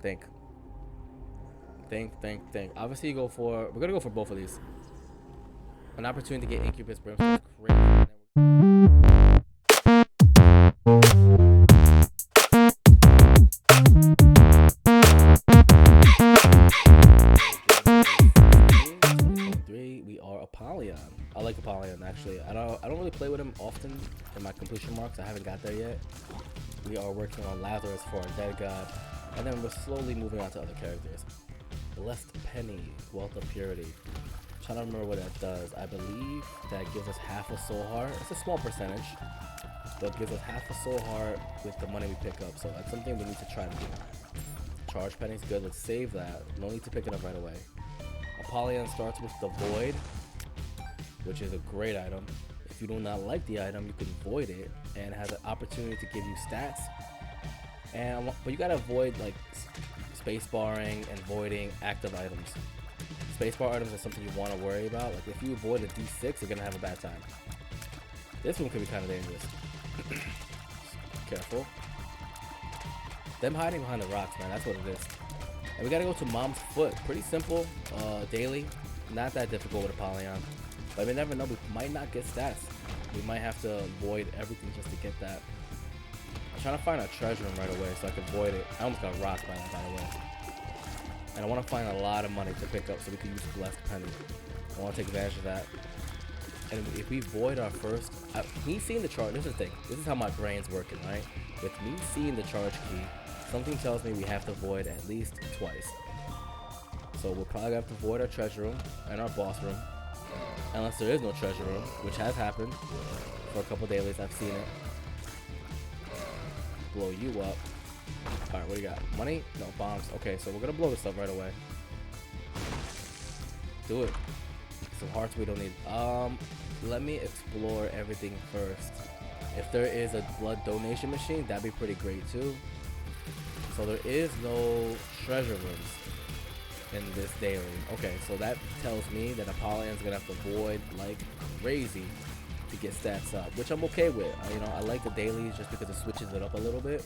Think. Think. Obviously, we're gonna go for both of these. An opportunity to get Incubus Brimstone is crazy. We are Apollyon. I like Apollyon actually. I don't really play with him often in my completion marks. I haven't got there yet. We are working on Lazarus for our dead god, and then we're slowly moving on to other characters. Blessed Penny, Wealth of Purity. I'm trying to remember what that does. I believe that gives us half a soul heart. It's a small percentage, but it gives us half a soul heart with the money we pick up. So that's something we need to try to do. Charge Penny's good. Let's save that. No need to pick it up right away. Apollyon starts with the Void, which is a great item. If you do not like the item, you can void it, and it has an opportunity to give you stats. But you gotta avoid like spacebarring and voiding active items. Spacebar items are something you want to worry about. Like if you avoid a D6, you're gonna have a bad time. This one could be kind of dangerous. Careful. Them hiding behind the rocks, man. That's what it is. And we gotta go to Mom's Foot. Pretty simple, daily. Not that difficult with Apollyon. But we never know, we might not get stats. We might have to void everything just to get that. I'm trying to find a treasure room right away so I can void it. I almost got rocked by that, by the way. And I want to find a lot of money to pick up so we can use Blessed Penny. I want to take advantage of that. And if we void our first, me seeing the charge, this is the thing. This is how my brain's working, right? With me seeing the charge key, something tells me we have to void at least twice. So we'll probably have to void our treasure room and our boss room. Unless there is no treasure room, which has happened for a couple dailies. I've seen it. Blow you up. Alright, what do you got? Money? No, bombs. Okay, so we're gonna blow this up right away. Do it. Some hearts we don't need. Let me explore everything first. If there is a blood donation machine, that'd be pretty great too. So there is no treasure rooms in this daily. Okay, so that tells me that Apollyon's gonna have to void like crazy to get stats up, which I'm okay with. I like the dailies just because it switches it up a little bit,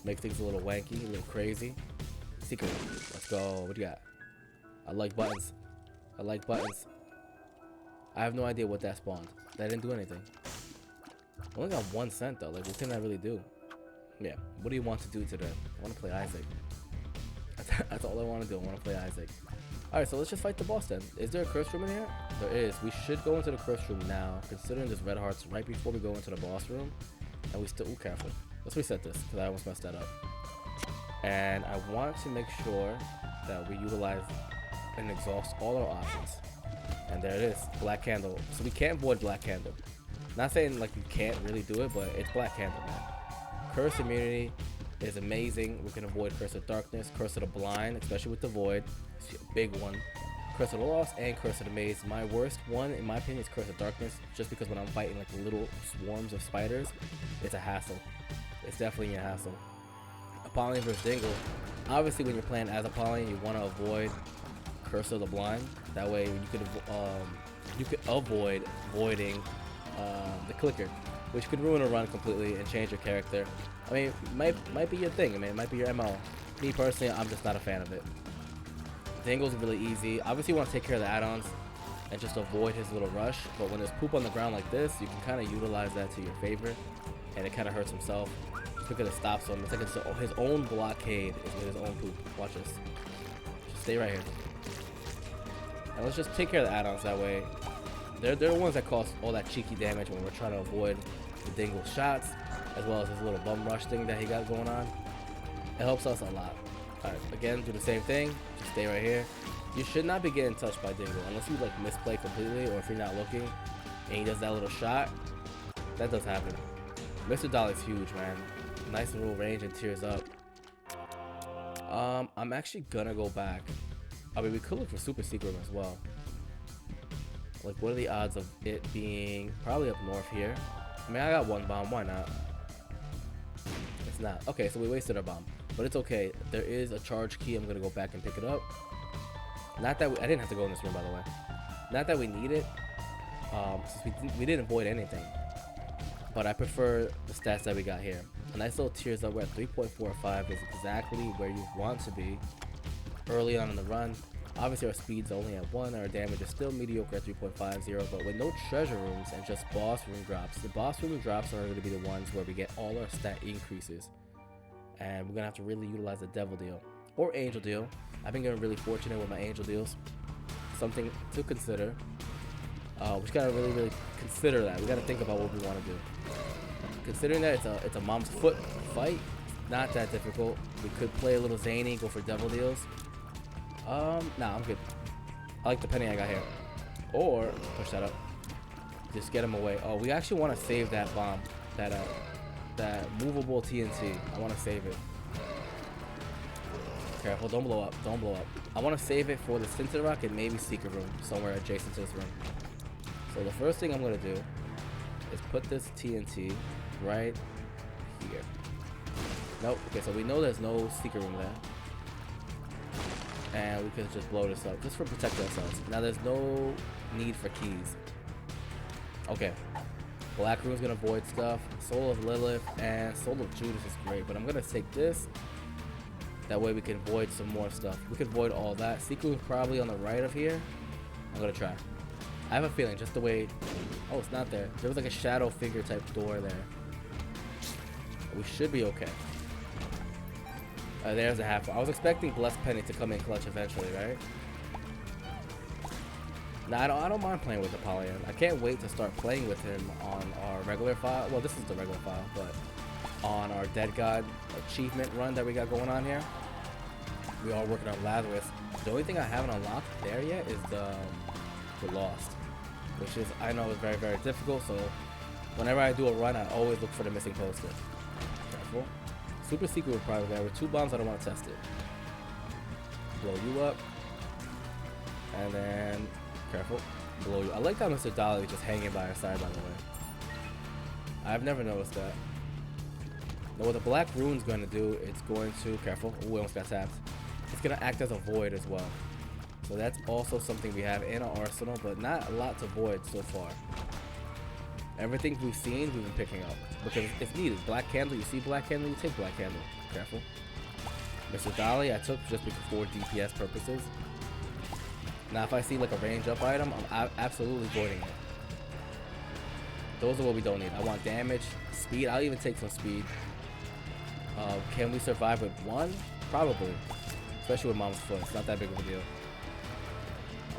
makes things a little wanky, a little crazy. Secret, let's go. What do you got? I like buttons. I like buttons. I have no idea what that spawned. That didn't do anything. I only got 1 cent though. Like, what can I really do? Yeah. What do you want to do today? I want to play Isaac. That's all I want to do. I want to play Isaac. Alright, so let's just fight the boss then. Is there a curse room in here? There is. We should go into the curse room now, considering there's red hearts right before we go into the boss room. And we still... Ooh, careful. Let's reset this, because I almost messed that up. And I want to make sure that we utilize and exhaust all our options. And there it is. Black Candle. So we can't void Black Candle. Not saying like you can't really do it, but it's Black Candle, man. Curse immunity is amazing. We can avoid Curse of Darkness, Curse of the Blind, especially with the Void. It's a big one. Curse of the Lost and Curse of the Maze. My worst one, in my opinion, is Curse of Darkness, just because when I'm fighting like little swarms of spiders, it's a hassle. It's definitely a hassle. Apollyon versus Dingle. Obviously, when you're playing as Apollyon, you want to avoid Curse of the Blind. That way, you could avoid voiding the clicker, which could ruin a run completely and change your character. I mean, might be your thing. I mean, it might be your MO. Me personally, I'm just not a fan of it. Dingle's really easy. Obviously, you want to take care of the add-ons and just avoid his little rush. But when there's poop on the ground like this, you can kind of utilize that to your favor, and it kind of hurts himself just because it stops him. It's like his own blockade is with his own poop. Watch this. Just stay right here. And let's just take care of the add-ons that way. They're the ones that cause all that cheeky damage when we're trying to avoid the Dingle's shots, as well as his little bum rush thing that he got going on. It helps us a lot. Alright, again, do the same thing. Just stay right here. You should not be getting touched by Dingle unless you like misplay completely, or if you're not looking and he does that little shot. That does happen. Mr. Dolly's huge, man. Nice and little range and tears up. I'm actually gonna go back. I mean, we could look for Super Secret Room as well. Like, what are the odds of it being probably up north here? I mean, I got one bomb. Why not? It's not. Okay, so we wasted our bomb. But it's okay. There is a charge key. I'm going to go back and pick it up. Not that I didn't have to go in this room, by the way. Not that we need it. Since we didn't void anything. But I prefer the stats that we got here. A nice little tears up. We're at 3.45 is exactly where you want to be early on in the run. Obviously our speed's only at 1, our damage is still mediocre at 3.50, but with no treasure rooms and just boss room drops. The boss room drops are going to be the ones where we get all our stat increases. And we're going to have to really utilize the devil deal or angel deal. I've been getting really fortunate with my angel deals. Something to consider. We just gotta really consider that. We gotta think about what we want to do. Considering that it's a mom's foot fight, not that difficult. We could play a little zany, go for devil deals. Nah, I'm good. I like the penny I got here. Or push that up. Just get him away. Oh, we actually want to save that bomb, that movable TNT. I want to save it. Careful, don't blow up. Don't blow up. I want to save it for the Cinder Rock and maybe Secret Room somewhere adjacent to this room. So the first thing I'm gonna do is put this TNT right here. Nope. Okay, so we know there's no secret room there. And we could just blow this up just for protecting ourselves. Now there's no need for keys. Okay. Black room's gonna void stuff. Soul of Lilith and Soul of Judas is great, but I'm gonna take this. That way we can void some more stuff. We could void all that. Secret room's probably on the right of here. I'm gonna try. I have a feeling just the way. Oh, it's not there. There was like a shadow figure type door there. We should be okay. There's a half. I was expecting Blessed Penny to come in clutch eventually, right? Nah, I don't mind playing with Apollyon. I can't wait to start playing with him on our regular file. Well, this is the regular file, but on our Dead God achievement run that we got going on here. We are working on Lazarus. The only thing I haven't unlocked there yet is the Lost, which is, I know, is very difficult. So whenever I do a run, I always look for the missing poster. Careful. Super secret with private there with 2 bombs. I don't want to test it. Blow you up, and then careful, blow you. I like how Mr. Dolly is just hanging by her side, by the way. I've never noticed that. Now what the black rune's going to do, it's going to, careful, oh, we almost got tapped. It's going to act as a void as well. So that's also something we have in our arsenal, but not a lot to void so far. Everything we've seen, we've been picking up because it's needed. Black candle, you see black candle, you take black candle. Careful. Mr. Dolly, I took just for DPS purposes. Now, if I see like a range up item, I'm absolutely voiding it. Those are what we don't need. I want damage, speed. I'll even take some speed. Can we survive with 1? Probably. Especially with Mom's foot. It's not that big of a deal.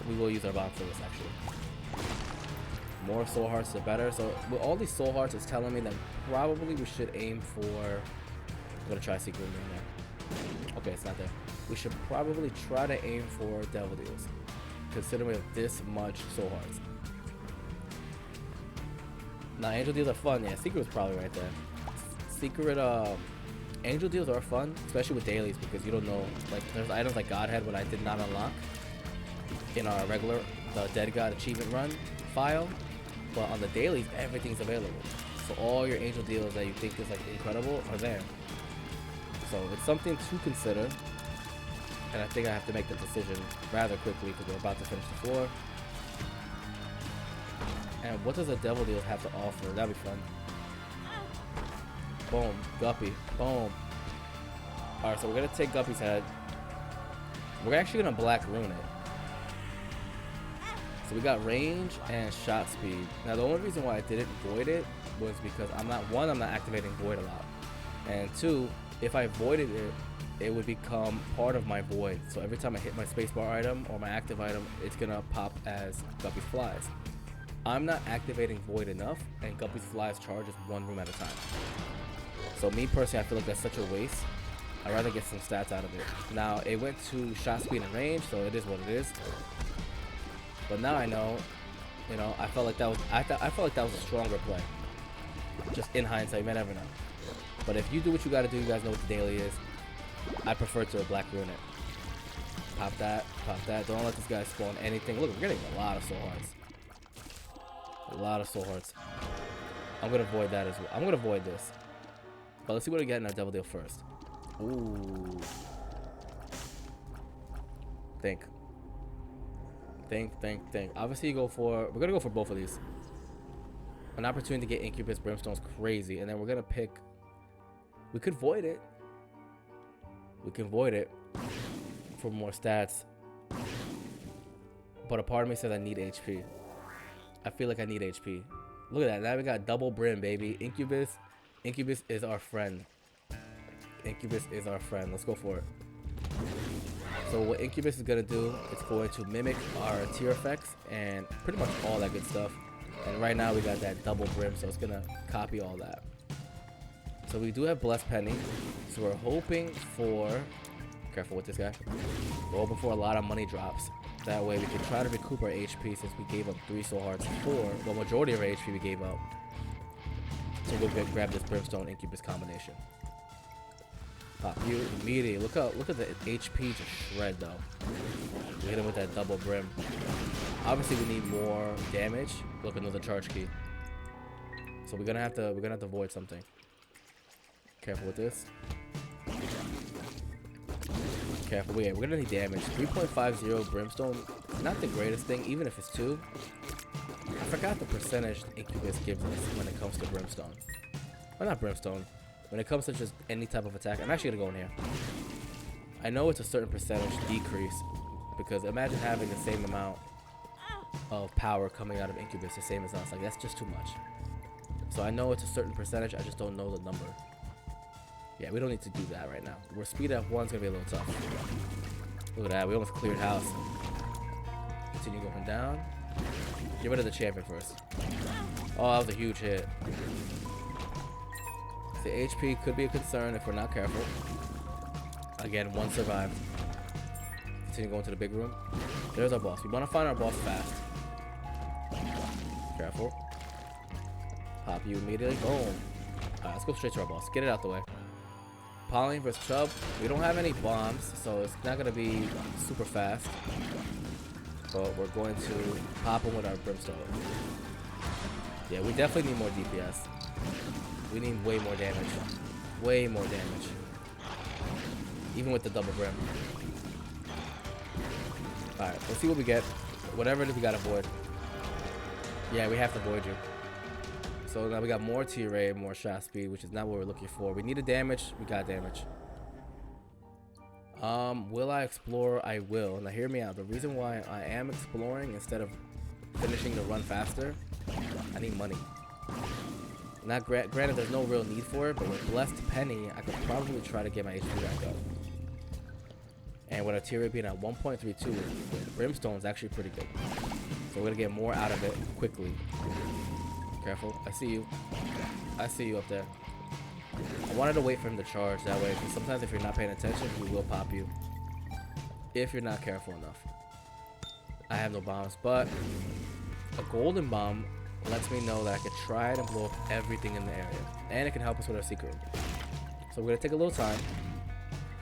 We will use our bomb for this, actually. More soul hearts, the better. So with all these soul hearts, it's telling me that probably we should aim for. I'm gonna try secret room there. Okay, it's not there. We should probably try to aim for devil deals, considering we have this much soul hearts. Now angel deals are fun. Yeah, secret was probably right there. Secret angel deals are fun, especially with dailies, because you don't know, like there's items like Godhead what I did not unlock in our regular Dead God achievement run file, but on the dailies everything's available. So all your angel deals that you think is like incredible are there. So it's something to consider, and I think I have to make the decision rather quickly because we're about to finish the floor. And what does a devil deal have to offer? That'd be fun. Boom, Guppy, boom. Alright, so we're gonna take Guppy's head. We're actually gonna black rune it. So we got range and shot speed. Now the only reason why I didn't void it was because I'm not activating void a lot. And 2, if I voided it, it would become part of my void. So every time I hit my spacebar item or my active item, it's gonna pop as Guppy's Flies. I'm not activating void enough, and Guppy's Flies charges 1 room at a time. So me personally, I feel like that's such a waste. I'd rather get some stats out of it. Now it went to shot speed and range, so it is what it is. But now I know, you know, I felt like that was I felt like that was a stronger play. Just in hindsight, you may never know. But if you do what you gotta do, you guys know what the daily is. I prefer to black rune it. Pop that, pop that. Don't let this guy spawn anything. Look, we're getting a lot of soul hearts. A lot of soul hearts. I'm gonna void that as well. I'm gonna void this. But let's see what we get in our devil deal first. Ooh. Think. Obviously, we're gonna go for both of these. An opportunity to get Incubus Brimstone's crazy, and then we're gonna pick We could void it. We can void it for more stats. But a part of me says I need HP. I feel like I need HP. Look at that. Now we got double brim, baby. Incubus. Incubus is our friend. Incubus is our friend. Let's go for it. So what Incubus is going to do, it's going to mimic our tier effects and pretty much all that good stuff. And right now we got that double brim, so it's going to copy all that. So we do have Blessed Penny. So we're hoping for... Careful with this guy. We're hoping for a lot of money drops. That way we can try to recoup our HP since we gave up 3 soul hearts. 4, the majority of our HP we gave up. So we'll grab this Brimstone Incubus combination. Pop you immediately. Look at the HP to shred though. We hit him with that double brim. Obviously we need more damage. Look, another charge key. So we're gonna have to void something. Careful with this. Careful. We're gonna need damage. 3.50 Brimstone. Not the greatest thing, even if it's 2. I forgot the percentage Incubus gives us when it comes to Brimstone. Well, not Brimstone. When it comes to just any type of attack. I'm actually gonna go in here. I know it's a certain percentage decrease, because imagine having the same amount of power coming out of Incubus, the same as us. Like, that's just too much. So I know it's a certain percentage, I just don't know the number. Yeah, we don't need to do that right now. We're speed up 1's gonna be a little tough. Look at that, we almost cleared house. Continue going down. Get rid of the champion first. Oh, that was a huge hit. The HP could be a concern if we're not careful. Again, 1 survived. Continue going to the big room. There's our boss. We want to find our boss fast. Careful. Pop you immediately. Boom. Alright, let's go straight to our boss. Get it out the way. Pollen versus Chubb. We don't have any bombs, so it's not going to be super fast. But we're going to pop him with our Brimstone. Yeah, we definitely need more DPS. We need way more damage. Way more damage. Even with the double brim. Alright, let's see what we get. Whatever it is, we gotta void. Yeah, we have to void you. So now we got more T-Ray, more shot speed, which is not what we're looking for. We needed damage. We got damage. Will I explore? I will. Now hear me out. The reason why I am exploring instead of finishing the run faster, I need money. Not granted, there's no real need for it, but with Blessed Penny, I could probably try to get my HP back up. And with our tier rate being at 1.32, with Brimstone is actually pretty good. So we're gonna get more out of it quickly. Careful, I see you. I see you up there. I wanted to wait for him to charge that way, because sometimes if you're not paying attention, he will pop you. If you're not careful enough. I have no bombs, but a golden bomb lets me know that I can try it and blow up everything in the area. And it can help us with our secret room. So we're going to take a little time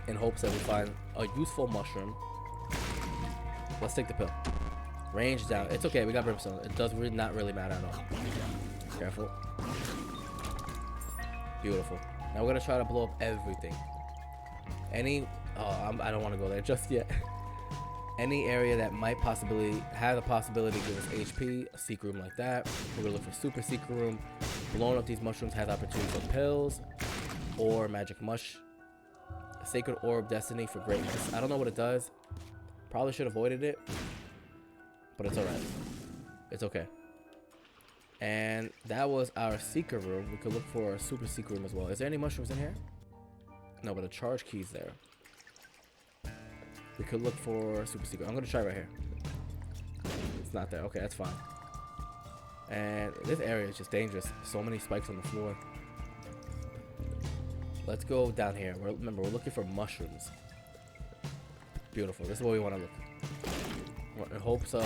in hopes that we find a useful mushroom. Let's take the pill. Range down. It's okay, we got Brimstone. It does really not really matter at all. Careful. Beautiful. Now we're going to try to blow up everything. I don't want to go there just yet. Any area that might possibly have the possibility to give us HP, a secret room like that. We're gonna look for super secret room. Blowing up these mushrooms has opportunities for pills or magic mush. A sacred orb destiny for greatness. I don't know what it does. Probably should have avoided it, but it's alright. It's okay. And that was our secret room. We could look for a super secret room as well. Is there any mushrooms in here? No, but a charge key's there. We could look for super secret. I'm gonna try right here. It's not there. Okay, that's fine. And this area is just dangerous. So many spikes on the floor. Let's go down here. Remember, we're looking for mushrooms. Beautiful. This is what we want to look. We're in hopes of...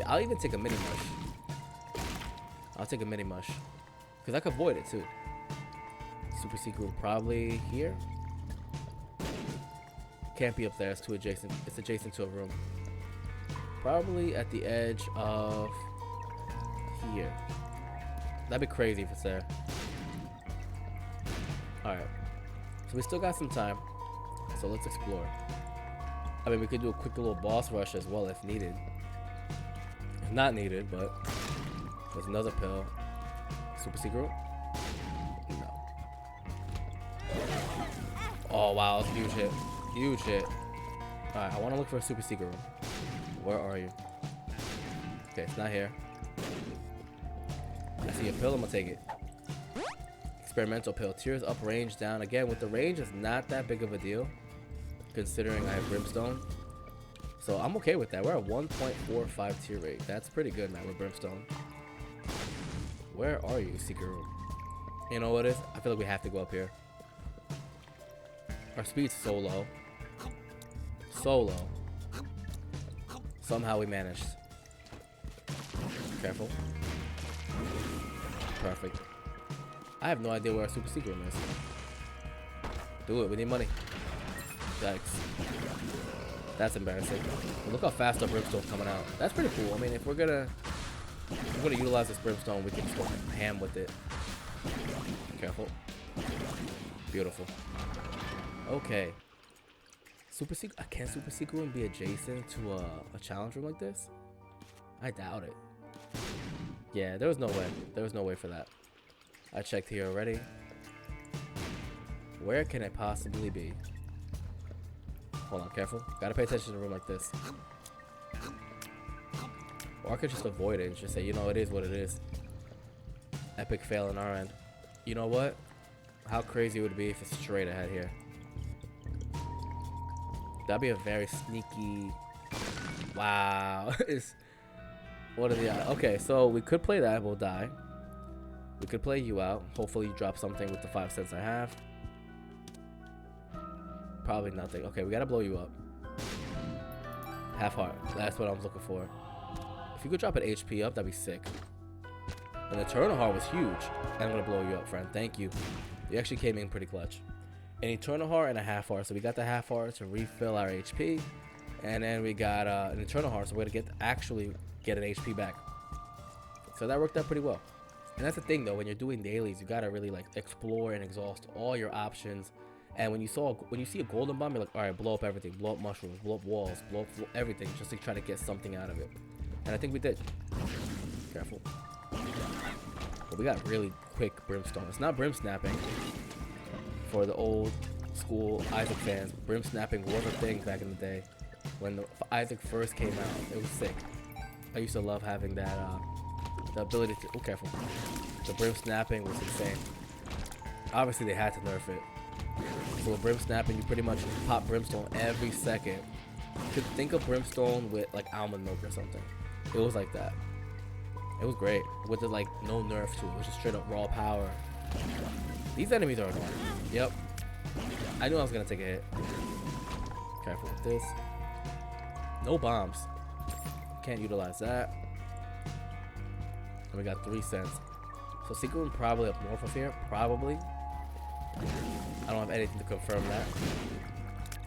I'll even take a mini mush. I'll take a mini mush. Because I could avoid it too. Super secret room probably here. Can't be up there. It's too adjacent. It's adjacent to a room. Probably at the edge of here. That'd be crazy if it's there. Alright. So we still got some time. So let's explore. I mean, we could do a quick little boss rush as well if needed. If not needed, but there's another pill. Super secret? No. Oh, wow. That's a huge hit. Huge hit. Alright, I want to look for a super secret room. Where are you? Okay, it's not here. I see a pill. I'm going to take it. Experimental pill. Tears up, range down. Again, with the range, it's not that big of a deal, considering I have Brimstone. So I'm okay with that. We're at 1.45 tier rate. That's pretty good, man, with Brimstone. Where are you, secret room? You know what it is? I feel like we have to go up here. Our speed's so low. So low. Somehow we managed. Careful. Perfect. I have no idea where our super secret room is. Do it. We need money. Yikes. That's embarrassing. But look how fast our Brimstone's coming out. That's pretty cool. I mean, if we're gonna utilize this Brimstone, we can just go ham with it. Careful. Beautiful. Okay. Super secret. Can super secret room be adjacent to a challenge room like this? I doubt it. Yeah, there was no way. There was no way for that. I checked here already. Where can it possibly be? Hold on, careful. Gotta pay attention to a room like this. Or I could just avoid it and just say, you know, it is what it is. Epic fail on our end. You know what? How crazy would it be if it's straight ahead here? That'd be a very sneaky... Wow. What are the... Okay, so we could play that. We'll die. We could play you out. Hopefully you drop something with the 5 cents I have. Probably nothing. Okay, we gotta blow you up. Half heart. That's what I was looking for. If you could drop an HP up, that'd be sick. And the Eternal Heart was huge. And I'm gonna blow you up, friend. Thank you. You actually came in pretty clutch. An Eternal Heart and a half heart. So we got the half heart to refill our HP. And then we got an Eternal Heart. So we're gonna actually get an HP back. So that worked out pretty well. And that's the thing though, when you're doing dailies, you gotta really like explore and exhaust all your options. And when you see a golden bomb, you're like, all right, blow up everything, blow up mushrooms, blow up walls, blow up everything, just to try to get something out of it. And I think we did. Careful. But we got really quick Brimstone. It's not Brim snapping. For the old school Isaac fans, Brim snapping was a thing back in the day. When Isaac first came out, it was sick. I used to love having that, the ability to, oh, careful. The Brim snapping was insane. Obviously they had to nerf it. So with Brim snapping, you pretty much pop Brimstone every second. You could think of Brimstone with like almond milk or something. It was like that. It was great. With the like no nerf to it. It was just straight up raw power. These enemies are annoying. Yep. I knew I was gonna take a hit. Careful with this. No bombs. Can't utilize that. And we got 3 cents. So secret room probably up north of here. Probably. I don't have anything to confirm that.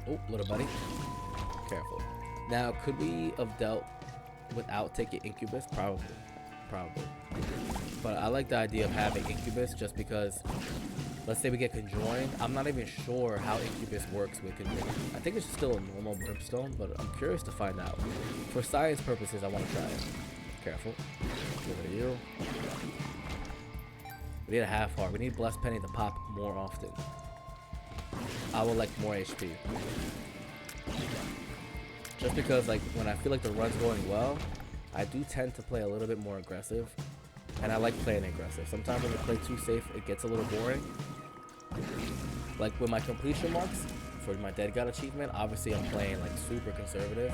Oh, little buddy. Careful. Now, could we have dealt without taking Incubus? Probably. Probably. But I like the idea of having Incubus just because, let's say we get conjoined. I'm not even sure how Incubus works with conjoined. I think it's still a normal Brimstone, but I'm curious to find out. For science purposes, I want to try it. Careful. Look at you. We need a half heart. We need Blessed Penny to pop more often. I would like more HP. Just because like when I feel like the run's going well, I do tend to play a little bit more aggressive. And I like playing aggressive. Sometimes when you play too safe, it gets a little boring. Like with my completion marks for my Dead God achievement, obviously I'm playing like super conservative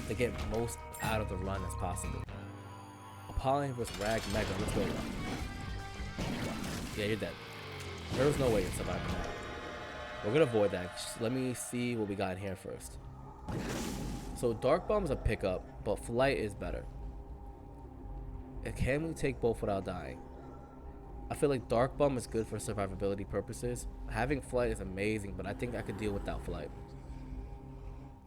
to get most out of the run as possible. Apollyon vs Rag Mega, let's go. Yeah, you're dead. There was no way you're surviving that. We're gonna avoid that. Just let me see what we got in here first. So Dark Bomb's a pickup, but Flight is better. And can we take both without dying? I feel like Dark Bomb is good for survivability purposes. Having Flight is amazing, but I think I could deal without Flight.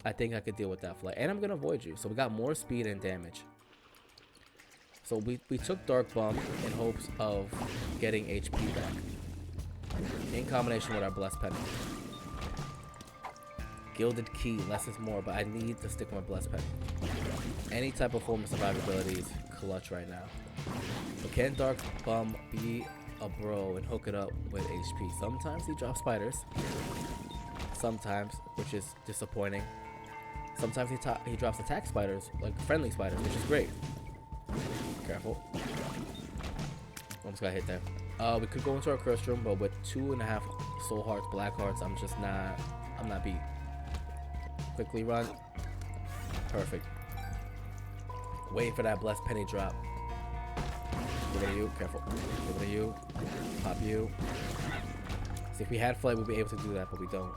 I think I could deal with that Flight. And I'm gonna avoid you. So we got more speed and damage. So we took Dark Bomb in hopes of getting HP back. In combination with our Blessed Penny. Gilded Key, less is more, but I need to stick with my Blessed Penny. Any type of form of survivability is clutch right now. But can Dark Bomb be a bro and hook it up with HP? Sometimes he drops spiders. sometimes, which is disappointing. Sometimes he drops attack spiders, like friendly spiders, which is great. Careful. Almost got hit there. We could go into our curse room, but with 2.5 soul hearts, black hearts, I'm not beat. Quickly run. Perfect. Waiting for that blessed penny drop. Give it to you. Careful. Give it to you. Pop you. See, if we had flight, we'd be able to do that, but we don't.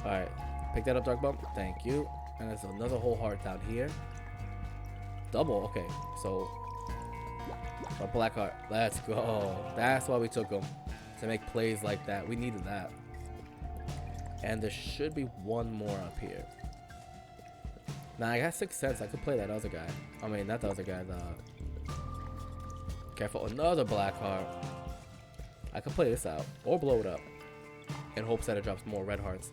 Alright. Pick that up, Dark Bump. Thank you. And there's another whole heart down here. Double. Okay. So, a black heart. Let's go. That's why we took them. To make plays like that. We needed that. And there should be one more up here. Now, I got 6 cents. I could play that other guy. I mean, not the other guy. Careful. Another black heart. I could play this out. Or blow it up. In hopes that it drops more red hearts.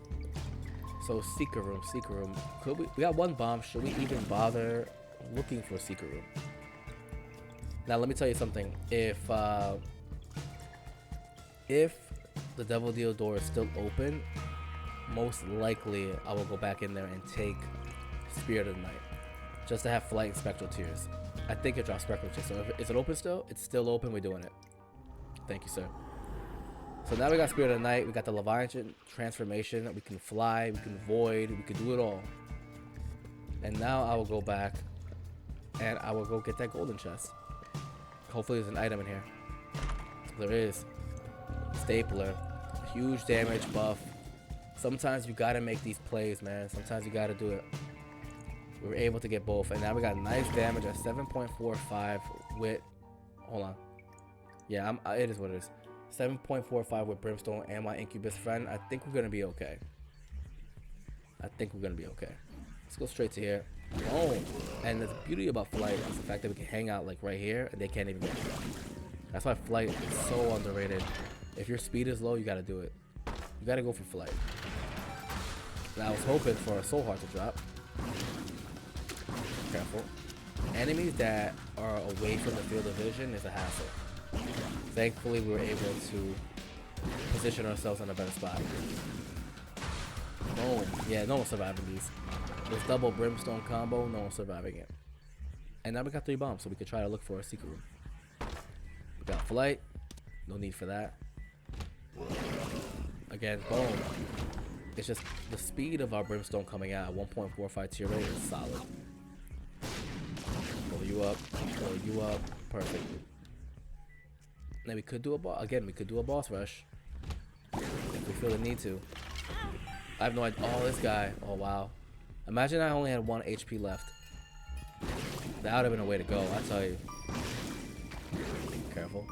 So, secret room. Secret room. Could we got one bomb. Should we even bother looking for a secret room? Now, let me tell you something. If the Devil Deal door is still open, most likely I will go back in there and take Spirit of the Night, just to have Flight and Spectral Tears. I think it drops Spectral Tears. So is it open still? It's still open. We're doing it. Thank you, sir. So now we got Spirit of the Night. We got the Leviathan transformation. We can fly. We can void. We can do it all. And now I will go back and I will go get that golden chest. Hopefully there's an item in here. There is. Stapler. Huge damage buff. Sometimes you gotta make these plays, man. Sometimes you gotta do it. We were able to get both. And now we got nice damage at 7.45 with... Hold on. Yeah, it is what it is. 7.45 with Brimstone and my Incubus friend. I think we're gonna be okay. Let's go straight to here. Oh, and the beauty about Flight is the fact that we can hang out like right here and they can't even get it. That's why Flight is so underrated. If your speed is low, you gotta do it. You gotta go for Flight. Now I was hoping for a soul heart to drop. Careful. Enemies that are away from the field of vision is a hassle. Thankfully, we were able to position ourselves in a better spot. Boom. Yeah, no one's surviving these. This double Brimstone combo, no one's surviving it. And now we got 3 bombs, so we could try to look for a secret room. We got Flight. No need for that. Again, boom. It's just the speed of our Brimstone coming out at 1.45 tier rate is solid. Blow you up. Blow you up. Perfect. Then we could do a boss. Again, we could do a boss rush. If we feel the need to. I have no idea. Oh, this guy. Oh, wow. Imagine I only had 1 HP left. That would have been a way to go, I tell you. Careful.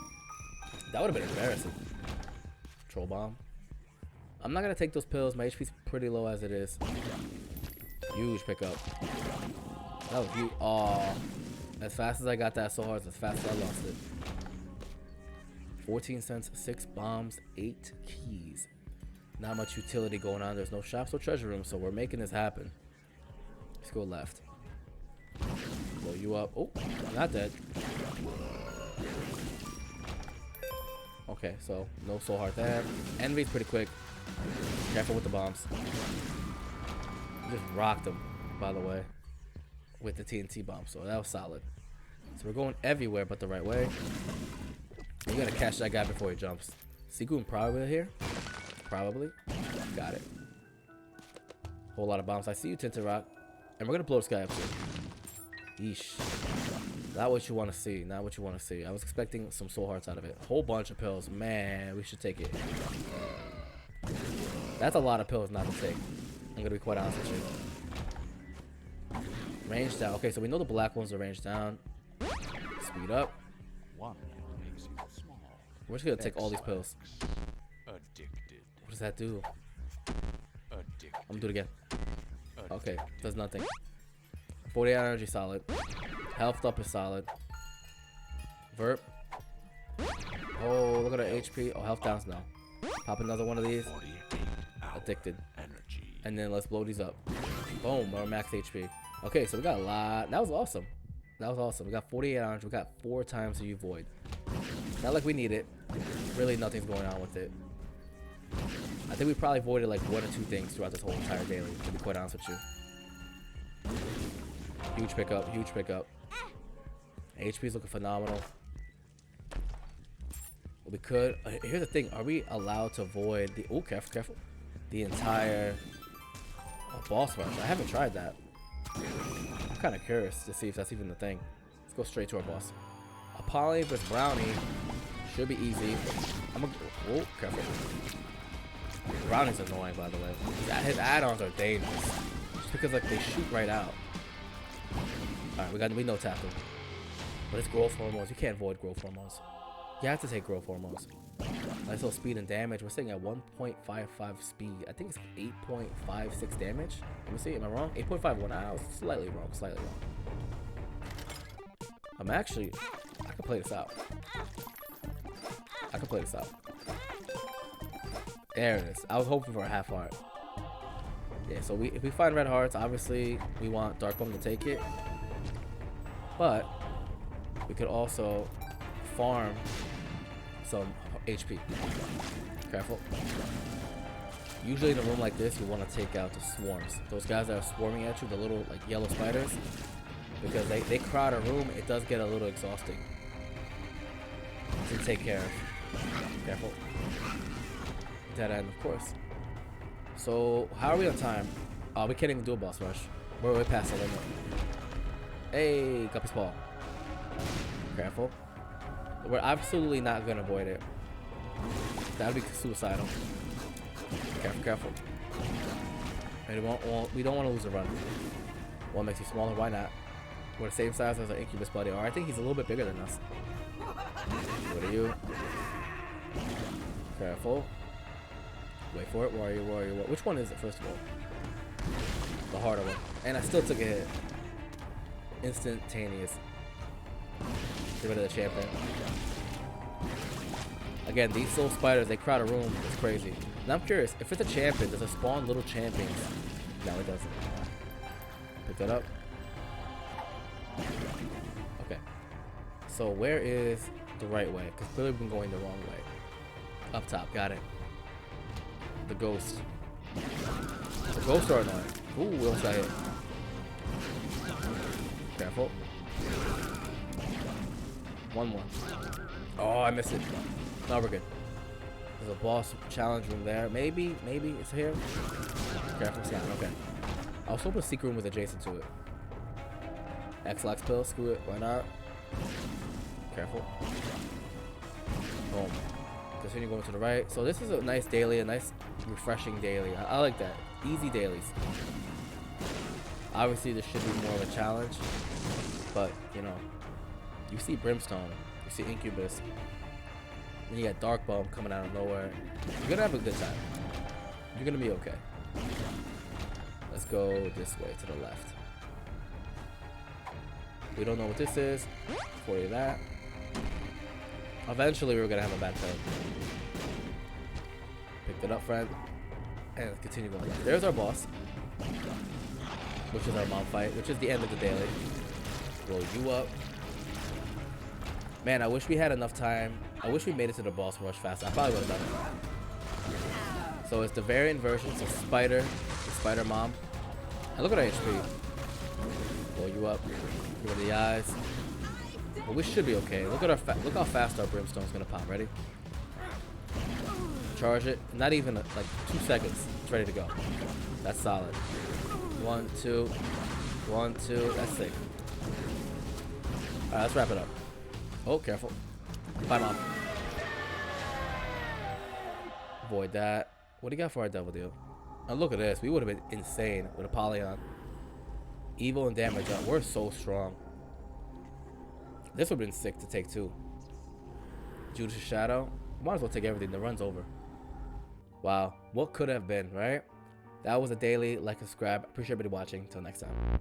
That would have been embarrassing. Troll bomb. I'm not going to take those pills. My HP's pretty low as it is. Huge pickup. That was huge. Oh. As fast as I got that soul hearts, as fast as I lost it. 14 cents, 6 bombs, 8 keys. Not much utility going on. There's no shops or treasure rooms, so we're making this happen. Let's go left. Blow you up. Oh, not dead. Okay, so no soul heart there. Envy's pretty quick. Careful with the bombs. Just rocked him, by the way, with the TNT bomb, so that was solid. So we're going everywhere but the right way. You gotta catch that guy before he jumps. Seagoon probably here. Probably. Got it. Whole lot of bombs. I see you, Tinted Rock. And we're gonna blow this guy up too. Yeesh. Not what you want to see. Not what you want to see. I was expecting some soul hearts out of it. Whole bunch of pills. Man, we should take it. That's a lot of pills not to take. I'm gonna be quite honest with you. Range down. Okay, so we know the black ones are range down. Speed up. One makes you small. We're just gonna take all these pills. Addicted. What does that do? Addicted. I'm gonna do it again. Okay, does nothing. 48 energy solid. Health up is solid. Verp. Oh, look at our HP. Oh, health down's now. Pop another one of these. Addicted. Energy. And then let's blow these up. Boom, we're max HP. Okay, so we got a lot. That was awesome. That was awesome. We got 48 orange. We got 4 times the void. Not like we need it. Really, nothing's going on with it. I think we probably voided like 1 or 2 things throughout this whole entire daily, to be quite honest with you. Huge pickup, huge pickup. HP's looking phenomenal. We could. Here's the thing: are we allowed to void the? Oh, careful, careful! The entire boss rush. I haven't tried that. I'm kind of curious to see if that's even the thing. Let's go straight to our boss. Apolly vs Brownie should be easy. I'm gonna. Oh, careful! Brownie's annoying, by the way. His add-ons are dangerous, just because like they shoot right out. All right, we know tackle, but it's growth hormones. You can't void growth hormones. You have to take growth hormones. Nice little speed and damage. We're sitting at 1.55 speed. I think it's 8.56 damage. Let me see. Am I wrong? 8.51. I was slightly wrong. Slightly wrong. I'm actually. I can play this out. I can play this out. There it is. I was hoping for a half heart. Yeah. So if we find red hearts, obviously we want Dark Bum to take it. But we could also farm some HP. Careful. Usually in a room like this, you want to take out the swarms. Those guys that are swarming at you, the little like yellow spiders, because they crowd a room. It does get a little exhausting to take care of. Careful. Dead end, of course. So how are we on time? We can't even do a boss rush. We're way past the limit. Hey, Guppy's Paw. Careful. We're absolutely not gonna avoid it. That'd be suicidal. Careful, careful. And we don't want to lose a run. One makes you smaller. Why not? We're the same size as our Incubus buddy. Or I think he's a little bit bigger than us. What are you? Careful. Wait for it. Where are you? Where are you? Which one is it? First of all, the harder one. And I still took a hit. Instantaneous. Get rid of the champion. Again, these soul spiders, they crowd a room. It's crazy. And I'm curious, if it's a champion, does it spawn little champions? No, it doesn't. Pick that up. Okay. So where is the right way? Because clearly we've been going the wrong way. Up top, got it. The ghost. The ghosts are annoying. Ooh, we almost got hit. Careful. 1-1. Oh, I missed it. No, we're good. There's a boss challenge room there. Maybe it's here. Careful, it's not. Okay. I was hoping secret room was adjacent to it. X-Lax pill, screw it. Why not? Careful. Boom. Continue going to the right. So this is a nice daily, a nice refreshing daily. I like that. Easy dailies. Obviously, this should be more of a challenge, but you know, you see Brimstone, you see Incubus, then you got Dark Bum coming out of nowhere. You're gonna have a good time. You're gonna be okay. Let's go this way to the left. We don't know what this is. For you that. Eventually, we're gonna have a bad time. Picked it up, friend, and continue going left. There's our boss, which is our mom fight, which is the end of the daily. Roll you up. Man, I wish we had enough time. I wish we made it to the boss rush fast. I probably would have done it. So it's the variant version. So Spider, the Spider Mom. And look at our HP. Roll you up. Give her the eyes. But we should be okay. Look at our look how fast our Brimstone's gonna pop. Ready? Charge it. Not even like 2 seconds. It's ready to go. That's solid. 1, 2, 1, 2. That's sick. All right, let's wrap it up. Oh, careful. Bye, Mom. Avoid that. What do you got for our Devil Deal? Oh, look at this. We would have been insane with Apollyon. Evil and damage up. We're so strong. This would have been sick to take too. Judas' Shadow. Might as well take everything. The run's over. Wow. What could have been, right? That was a daily. Like and subscribe. Appreciate everybody watching. Until next time.